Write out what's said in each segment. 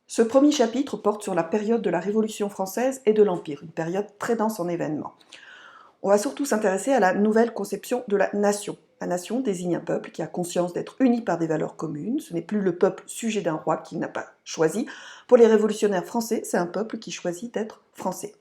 Ce premier chapitre porte sur la période de la Révolution française et de l'Empire, une période très dense en événements. On va surtout s'intéresser à la nouvelle conception de la nation. La nation désigne un peuple qui a conscience d'être uni par des valeurs communes. Ce n'est plus le peuple sujet d'un roi qu'il n'a pas choisi. Pour les révolutionnaires français, c'est un peuple qui choisit d'être français.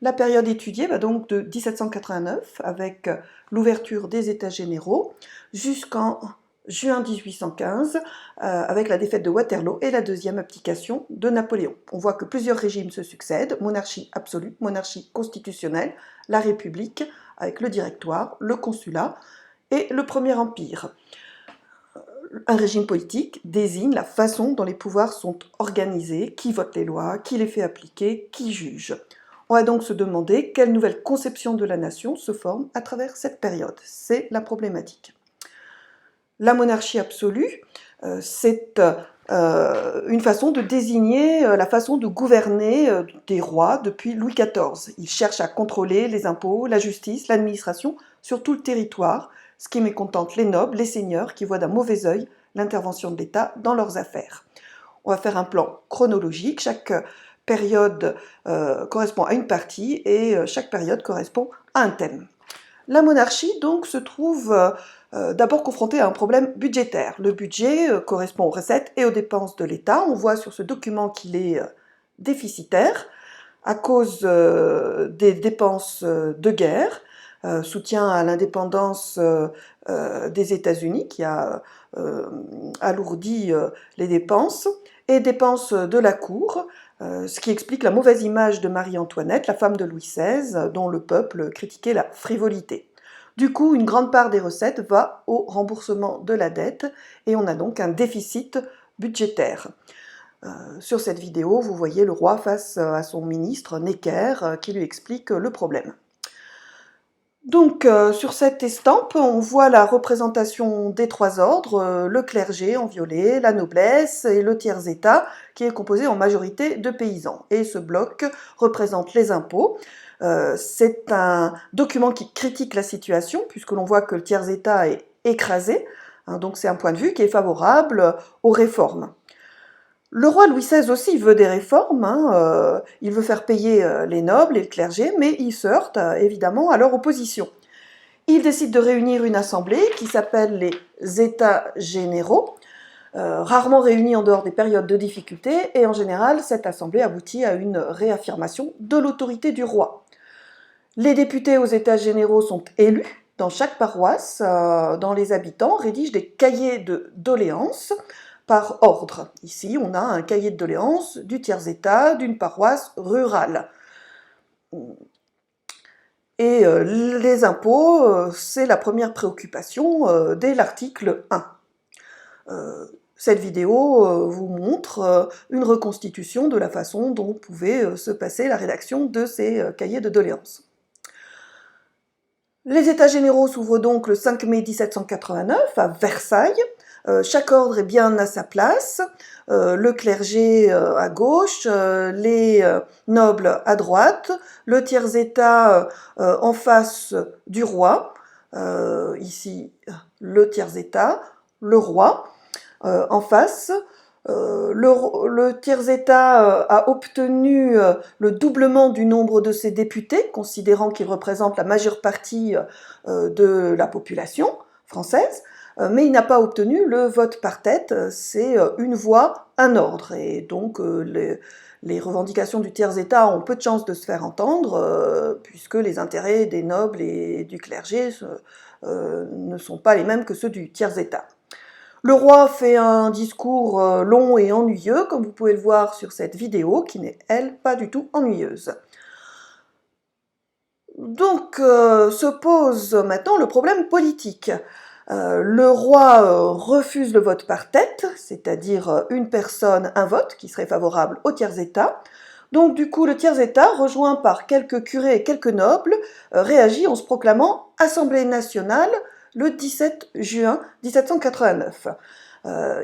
La période étudiée va donc de 1789, avec l'ouverture des États généraux, jusqu'en juin 1815, avec la défaite de Waterloo et la deuxième abdication de Napoléon. On voit que plusieurs régimes se succèdent, monarchie absolue, monarchie constitutionnelle, la République, avec le Directoire, le Consulat et le Premier Empire. Un régime politique désigne la façon dont les pouvoirs sont organisés, qui vote les lois, qui les fait appliquer, qui juge. On va donc se demander quelle nouvelle conception de la nation se forme à travers cette période. C'est la problématique. La monarchie absolue, c'est une façon de désigner la façon de gouverner des rois depuis Louis XIV. Il cherche à contrôler les impôts, la justice, l'administration sur tout le territoire, ce qui mécontente les nobles, les seigneurs, qui voient d'un mauvais œil l'intervention de l'État dans leurs affaires. On va faire un plan chronologique, chaque période correspond à une partie et chaque période correspond à un thème. La monarchie, donc, se trouve d'abord confrontée à un problème budgétaire. Le budget correspond aux recettes et aux dépenses de l'État. On voit sur ce document qu'il est déficitaire à cause des dépenses de guerre, soutien à l'indépendance des États-Unis qui a alourdi les dépenses, et dépenses de la cour, ce qui explique la mauvaise image de Marie-Antoinette, la femme de Louis XVI, dont le peuple critiquait la frivolité. Du coup, une grande part des recettes va au remboursement de la dette, et on a donc un déficit budgétaire. Sur cette vidéo, vous voyez le roi face à son ministre Necker qui lui explique le problème. Donc, sur cette estampe, on voit la représentation des trois ordres, le clergé en violet, la noblesse et le tiers-état, qui est composé en majorité de paysans. Et ce bloc représente les impôts. C'est un document qui critique la situation, puisque l'on voit que le tiers-état est écrasé, hein, donc c'est un point de vue qui est favorable aux réformes. Le roi Louis XVI aussi veut des réformes, hein, il veut faire payer les nobles et le clergé, mais il se heurte évidemment à leur opposition. Il décide de réunir une assemblée qui s'appelle les États généraux, rarement réunis en dehors des périodes de difficulté, et en général, cette assemblée aboutit à une réaffirmation de l'autorité du roi. Les députés aux États généraux sont élus dans chaque paroisse, dont les habitants rédigent des cahiers de doléances par ordre. Ici, on a un cahier de doléances du tiers-état d'une paroisse rurale. Et les impôts, c'est la première préoccupation dès l'article 1. Cette vidéo vous montre une reconstitution de la façon dont pouvait se passer la rédaction de ces cahiers de doléances. Les États généraux s'ouvrent donc le 5 mai 1789 à Versailles. Chaque ordre est bien à sa place, le clergé à gauche, les nobles à droite, le tiers-état en face du roi, ici le tiers-état, le roi en face. Le tiers-état a obtenu le doublement du nombre de ses députés, considérant qu'il représente la majeure partie de la population française, mais il n'a pas obtenu le vote par tête, c'est une voix, un ordre, et donc les revendications du tiers-état ont peu de chances de se faire entendre, puisque les intérêts des nobles et du clergé ne sont pas les mêmes que ceux du tiers-état. Le roi fait un discours long et ennuyeux, comme vous pouvez le voir sur cette vidéo, qui n'est, elle, pas du tout ennuyeuse. Donc, se pose maintenant le problème politique. Le roi refuse le vote par tête, c'est-à-dire une personne, un vote, qui serait favorable au tiers-état. Donc, du coup, le tiers-état, rejoint par quelques curés et quelques nobles, réagit en se proclamant Assemblée nationale le 17 juin 1789.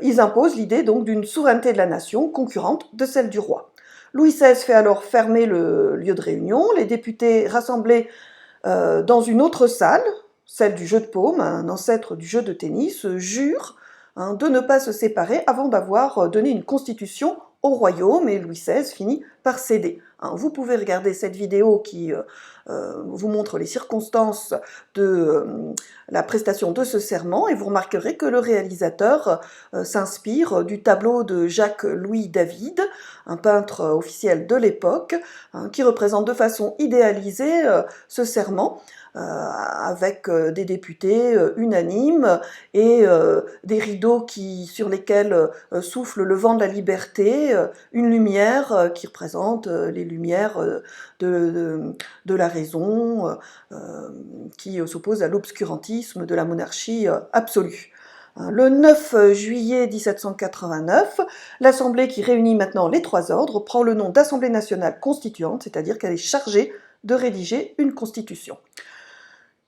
Ils imposent l'idée donc d'une souveraineté de la nation concurrente de celle du roi. Louis XVI fait alors fermer le lieu de réunion, les députés rassemblés dans une autre salle, celle du jeu de paume, un ancêtre du jeu de tennis, jurent de ne pas se séparer avant d'avoir donné une constitution au royaume et Louis XVI finit par céder. Vous pouvez regarder cette vidéo qui vous montre les circonstances de la prestation de ce serment et vous remarquerez que le réalisateur s'inspire du tableau de Jacques-Louis David, un peintre officiel de l'époque, qui représente de façon idéalisée ce serment, avec des députés unanimes et des rideaux sur lesquels souffle le vent de la liberté, une lumière qui représente les lumières de la raison, qui s'oppose à l'obscurantisme de la monarchie absolue. Le 9 juillet 1789, l'Assemblée qui réunit maintenant les trois ordres prend le nom d'Assemblée nationale constituante, c'est-à-dire qu'elle est chargée de rédiger une constitution.